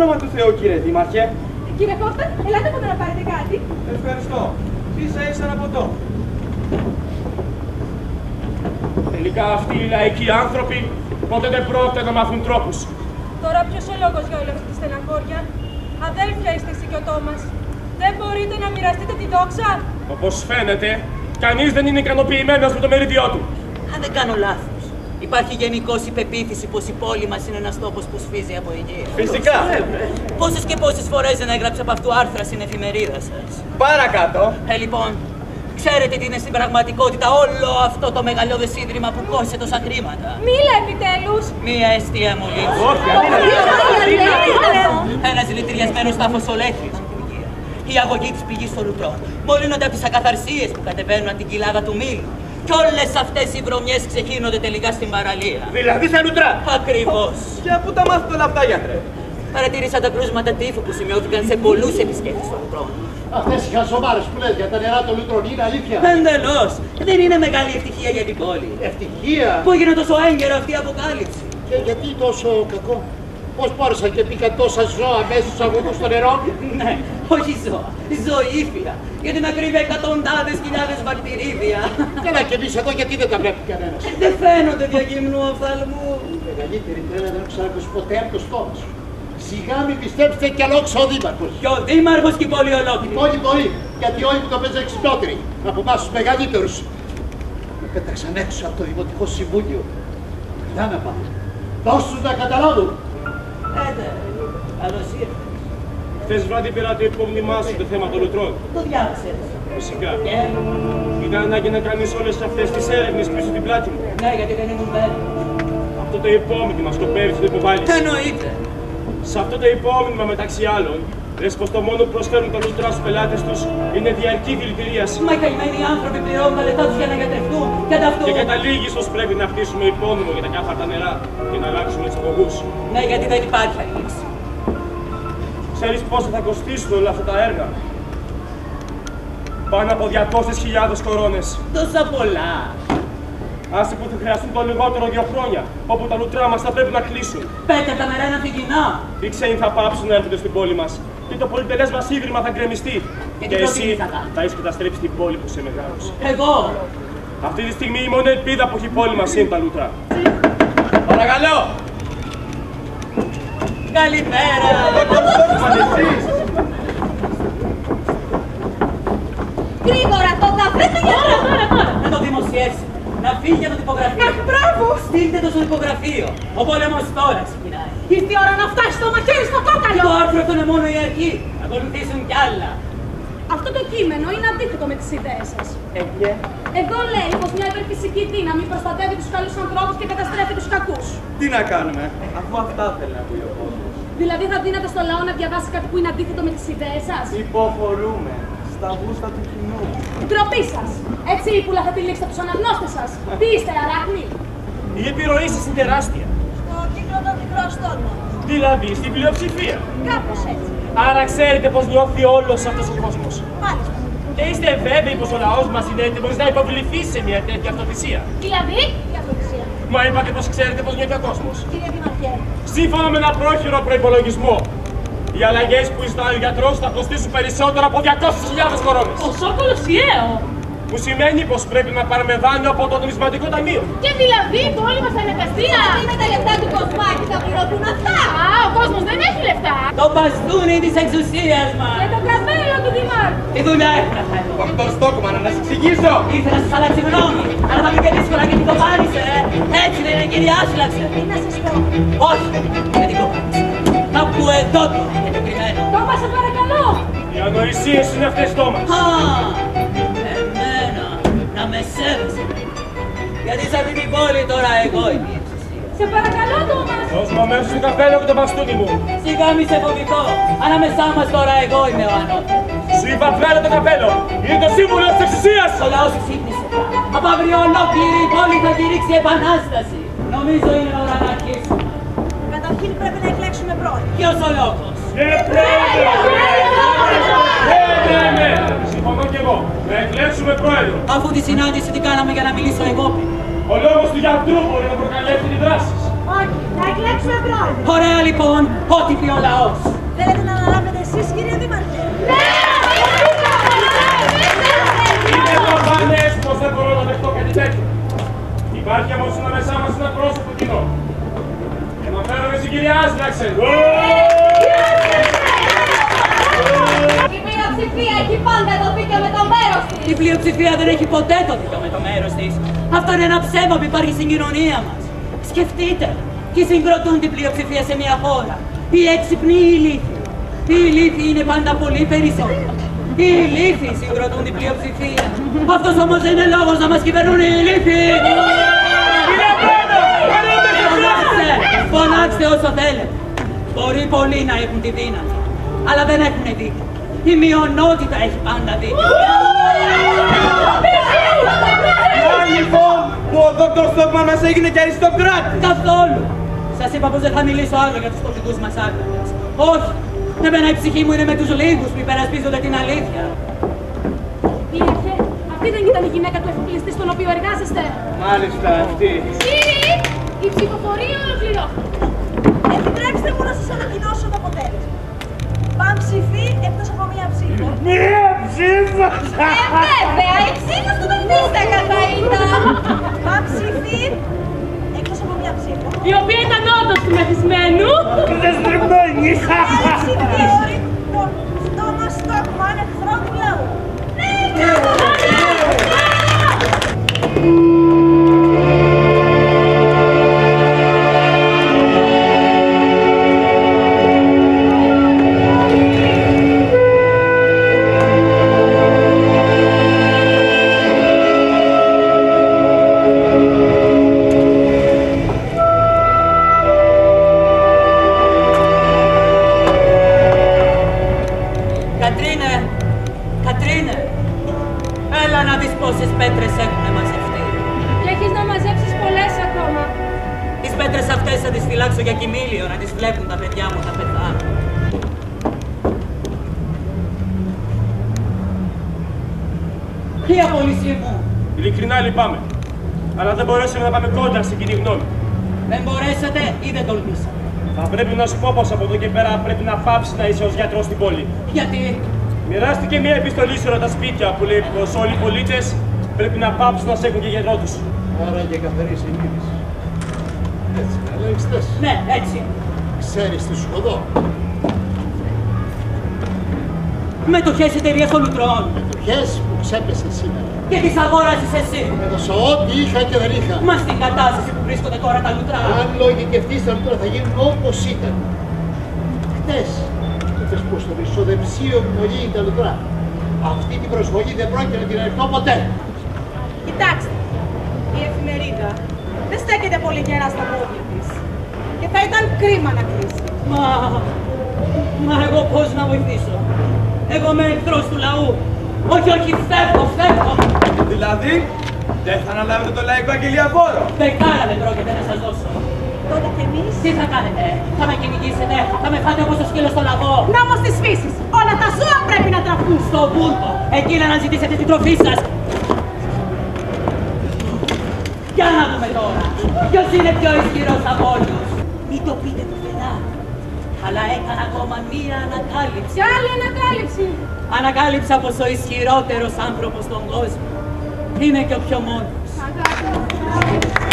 όνομα του Θεού, κύριε Δήμαρχε. Κύριε Κώστα, ελάτε ποτέ να πάρετε κάτι. Ευχαριστώ. Ίσα ένα ποτό. Τελικά αυτοί οι λαϊκοί άνθρωποι ποτέ δεν πρόκειται να μάθουν τρόπους. Τώρα ποιος ο λόγος για όλα αυτή τη στεναχώρια? Αδέλφια είστε εσύ και ο Τόμας. Δεν μπορείτε να μοιραστείτε τη δόξα? Όπως φαίνεται, κανείς δεν είναι ικανοποιημένος με το μερίδιό του. Αν δεν κάνω λάθος, υπάρχει γενικώς η πεποίθηση πως η πόλη μας είναι ένας τόπος που σφίζει από υγεία. Φυσικά. Πόσες και πόσες φορές δεν έγραψα από αυτού άρθρα στην εφημερίδα σας. Παρακάτω. Λοιπόν, ξέρετε τι είναι στην πραγματικότητα όλο αυτό το μεγαλειώδες ίδρυμα που κόστησε τόσα χρήματα? Μίλα επιτέλους. Μία αιστεία μολύβου. Ένας δηλητηριασμένος τάφος ολέθρης. Η αγωγή της πηγής στο Λουτρό. Μολύνονται από τις ακαθαρσίες που κατεβαίνουν από την κοιλάδα του Μήλου. Κι όλες αυτές οι βρωμιές ξεχύνονται τελικά στην παραλία. Δηλαδή στα Λουτρά. Ακριβώς. Και πού τα μάθετε όλα αυτά, γιατρέ? Παρατήρησα τα κρούσματα τύφου που σημειώθηκαν σε πολλούς επισκέπτες των Λουτρών. Αυτές οι χαζομάρες που λες για τα νερά των Λουτρών είναι αλήθεια? Εντελώς. Δεν είναι μεγάλη ευτυχία για την πόλη. Ευτυχία? Πού έγινε τόσο έγκαιρα αυτή η αποκάλυψη? Και γιατί τόσο κακό? Πώς μπόρεσαν και μπήκαν τόσα ζώα μέσα στους αγωγούς στο νερό? Ναι, όχι ζώα, ζωήφια. Γιατί με κρύβει εκατοντάδες χιλιάδες βακτηρίδια. Καλά, και εμείς εδώ γιατί δεν τα βλέπει κανένας? Δεν φαίνονται δια γυμνού οφθαλμού. Η μεγαλύτερη τρέλα δεν έχω ξανακούσει ποτέ από το στόμα σου. Σιγά μην πιστέψετε κι αλόξα ο Δήμαρχος. Και ο Δήμαρχος και η πόλη ολόκληρη. Η πόλη μπορεί, γιατί όλοι μου το παίζουν εξυπνότεροι από εμάς τους μεγαλύτερους. Με πέταξαν έξω από το Δημοτικό Συμβούλιο. Για να πάω. Δώσ' τους να καταλάβουν. Καλώς ήρθες. Χθες βράδυ πήρα το υπόμνημά σου το θέμα των Λουτρών. Το διάβασες. Φυσικά. Ήταν ανάγκη να κάνεις όλες αυτές τις έρευνες πίσω την πλάτη μου. Ναι, γιατί δεν ήμουν βέβαιος. Αυτό το υπόμνημα στο πέρυσι το υποβάλλεις. Εννοείται. Σε αυτό το υπόμνημα μεταξύ άλλων, λες πως το μόνο που προσφέρουν τα Λουτρά στους πελάτες τους είναι διαρκή δηλητηρίαση. Μα οι καημένοι άνθρωποι πληρώνουν τα λεφτά τους για να γιατρευτούν και ανταυτού. Και καταλήγεις πως πρέπει να χτίσουμε υπόνυμο για τα κάθαρτα νερά και να αλλάξουμε τους αγωγούς. Ναι, γιατί δεν υπάρχει άλλη λύση. Ξέρεις πόσο θα κοστίσουν όλα αυτά τα έργα? Πάνω από 200.000 κορώνες. Τόσα πολλά. Άσε που θα χρειαστούν το λιγότερο 2 χρόνια, όπου τα Λουτρά μας θα πρέπει να κλείσουν. Πέτε τα νερά είναι αφηγηνά. Οι ξένοι θα πάψουν να έρχονται στην πόλη μας και το πολυτελές μας ίδρυμα θα γκρεμιστεί. Και εσύ θα έχεις καταστρέψει την πόλη που σε μεγάλωσε. Εγώ. Αυτή τη στιγμή η μόνη ελπίδα που έχει η πόλη μας είναι τα Λουτρά. Παρακαλώ! Καλημέρα! Γρήγορα, το καφέ του γιατρού. Να το δημοσιεύσει. Να φύγει από το τυπογραφείο. Αχ, μπράβο! Στείλτε το στο τυπογραφείο. Ο πόλεμος τώρα ξεκινάει. Ήρθε η ώρα να φτάσει το μαχαίρι στο κόκαλο. Το άρθρο αυτό είναι μόνο η αρχή. Θα ακολουθήσουν κι άλλα. Αυτό το κείμενο είναι αντίθετο με τις ιδέες σας. Και Εδώ λέει πως μια υπερφυσική δύναμη προστατεύει τους καλούς ανθρώπους και καταστρέφει τους κακούς. τι να κάνουμε, αφού αυτά θέλει να πει ο κόσμος. Δηλαδή θα δίνατε στο λαό να διαβάσει κάτι που είναι αντίθετο με τις ιδέες σας. Υποχωρούμε στα γούστα του κοινού. Ντροπή σας! Έτσι πουλάτε τη λίστα τους αναγνώστες σας. Τι είστε, αράχνη? Η επιρροή σας είναι τεράστια. Στο κύκλο των μικρόστων. Δηλαδή στην πλειοψηφία. Κάπως έτσι. Άρα ξέρετε πως νιώθει όλος αυτός ο κόσμος. Μάλιστα. Και είστε βέβαιοι πως ο λαός μας είναι έτοιμος να υποβληθεί σε μια τέτοια αυτοθυσία. Δηλαδή, η αυτοθυσία. Μα είπατε πως ξέρετε πως νιώθει ο κόσμος. Κύριε Δημαρχέ. Σύμφωνα με ένα πρόχειρο προϋπολογισμό, οι αλλαγές που ζητάει ο γιατρός θα κοστίσουν περισσότερο από 200.000 κορώνες. Ποσό κολοσιαίο! Που σημαίνει πως πρέπει να πάρουμε δάνειο από το νομισματικό ταμείο. Και δηλαδή η πόλη μας θα είναι καστρία! Με τα λεφτά του Κοσμάκη θα πληρωθούν αυτά! Α, ο κόσμος δεν έχει λεφτά! Το μπαστούνι της εξουσίας μας. Και το καπέλο του Δημάρχου! Τι δουλειά έφτασα εδώ. Δόκτωρ Στόκμαν, να σας εξηγήσω! Ήθελα να σας αλλάξει γνώμη, αλλά θα μπει και δύσκολα γιατί το πάνησε, Έτσι δεν είναι, κυρία Άσυλαξε. Τι να σας πω! Όχι, δεν την κόβεις. Κάπου εδώ το έχετε κρυμμένο. Τόμα, σε παρακαλώ! Οι ανοησίες είναι αυτές, Τόμα. Α, εμένα, να με σέβεσαι. Γιατί σε αυτή την πόλη τώρα εγώ είμαι η εξουσία. Σε παρακαλώ, Τόμα! Δώσ' μου αμέσως το καπέλο και το μπαστούνι μου. Σιγά μη σε φοβηθώ. Ανάμεσά μας τώρα εγώ είμαι ο ανώτερος. Σου είπα βγάλε το καπέλο. Είναι το σύμβολο της εξουσίας. Ο λαός ξύπνησε. Από αύριο ολόκληρη η πόλη θα κηρύξει επανάσταση. Νομίζω είναι ώρα να αρχίσουμε. Καταρχήν πρέπει να εκλέξουμε πρόεδρο. Ποιος ο λόγος? Ναι. Συμφωνώ κι εγώ. Να εκλέξουμε πρόεδρο. Αφού τη συνάντηση την κάναμε για να μιλήσω εγώ πριν. Ο λόγος του γιατρού μπορεί να προκαλέσει τη δράση. Όχι, να εκλέξουμε πρόεδρο. Ωραία λοιπόν, ό,τι πει ο λαός. Θέλετε να αναλάβετε εσείς, κύριε Δήμαρχε? Είναι προφανές πως δεν μπορώ να δεχτώ κάτι τέτοιο. Υπάρχει όμως ανάμεσά μας ένα πρόσωπο κοινό. Και να φέρουμε στην κυρία Άσλαξεν. Η πλειοψηφία έχει πάντα το δίκιο με το μέρος της. Η πλειοψηφία δεν έχει ποτέ το δίκιο με το μέρος της. Αυτό είναι ένα ψέμα που υπάρχει στην κοινωνία μας. Σκεφτείτε, ποιοι συγκροτούν την πλειοψηφία σε μια χώρα. Οι έξυπνοι ή οι ηλίθιοι. Οι ηλίθιοι είναι πάντα πολύ περισσότερο. Οι ηλίθιοι συγκροτούν την πλειοψηφία. Αυτός όμως δεν είναι λόγος να μας κυβερνούν οι ηλίθιοι. Φωνάξτε όσο θέλετε. Μπορεί πολλοί να έχουν τη δύναμη, αλλά δεν έχουν δίκιο. Η μειονότητα έχει πάντα δίκιο. Λοιπόν, που ο Δόκτωρ Στόκμαν μας έγινε και αριστοκράτης. Καθόλου. Σας είπα πως δεν θα μιλήσω άλλο για τους τοπικούς μας άκραντες. Όχι. Εμένα η ψυχή μου είναι με τους λίγους που υπερασπίζονται την αλήθεια. Δήμαρχε, αυτή δεν ήταν η γυναίκα του εφοπλιστή στον οποίο εργάζεστε? Μάλιστα, αυτή. Κύριε, η ψηφοφορία ολοκληρώθηκε. Επιτρέψτε μου να σας ανακοινώσω το αποτέλεσμα. Πανψηφί εκτός από μία ψήφο. Μία ψήφο! Βέβαια, η ψήφος του 10% θα ήταν. Πανψηφί εκτός από μία ψήφο. Η οποία ήταν όντως του μεθυσμένου. Δεν στριμμένει! Έλεξη διόρη τον Τόμας Στόκμαν εχθρό του λαού. Κατρίνε, έλα να δεις πόσες πέτρες έχουν μαζευτεί. Και έχεις να μαζέψεις πολλές ακόμα. Τις πέτρες αυτές θα τις φυλάξω για κοιμήλιο, να τις βλέπουν τα παιδιά μου να πεθάνουν. Η απόλυσή μου. Ειλικρινά λυπάμαι. Αλλά δεν μπορέσαμε να πάμε κόντρα στην κοινή γνώμη. Δεν μπορέσατε ή δεν τολμήσατε? Θα πρέπει να σου πω πως από εδώ και πέρα πρέπει να πάψεις να είσαι ως γιατρός στην πόλη. Γιατί? Μοιράστηκε μια επιστολή σε όλα τα σπίτια που λέει πως όλοι οι πολίτες πρέπει να πάψουν να σε έχουν και γιατρό τους. Άρα και καθαρή συνείδηση. Έτσι, ελέγχστες. Ναι, έτσι. Ξέρεις τι σου εδώ. Μετοχές εταιρείας των λουτρών. Μετοχές που ξέπεσες σήμερα. Και τις αγόρασες εσύ. Έδωσα ό,τι είχα και δεν είχα. Μα στην κατάσταση που βρίσκονται τώρα τα λουτρά. Αν λογικευτείς τα λουτρά θα γίνουν όπως ήταν. Χτες είπες πως το μισοδεψίο μολύνει τα λουτρά. Αυτή την προσβολή δεν πρόκειται να την ερχτώ ποτέ. Κοιτάξτε, η εφημερίδα δεν στέκεται πολύ γερά στα πόδια της. Και θα ήταν κρίμα να κλείσει. Μα εγώ πώς να βοηθήσω? Εγώ είμαι εχθρός του λαού. Όχι, φεύγω. Δηλαδή, δεν θα αναλάβετε το λαϊκό αγγελιαφόρο. Δεκάρα δεν πρόκειται να σας δώσω. Τότε κι εμείς. Τι θα κάνετε? Θα με κυνηγήσετε? Θα με φάτε όπως το σκύλο στο λαγό? Νόμος της φύσης. Όλα τα ζώα πρέπει να τραφούν. Στο βούρκο, εκεί να αναζητήσετε την τροφή σας. Για να δούμε τώρα. Ποιος είναι πιο ισχυρός από όλους? Μην το πείτε πουθενά. Αλλά έκανα ακόμα μία ανακάλυψη. Και άλλη ανακάλυψη. Ανακάλυψα πως ο ισχυρότερος άνθρωπος στον κόσμο είναι και ο πιο μόνος. Αγάπη.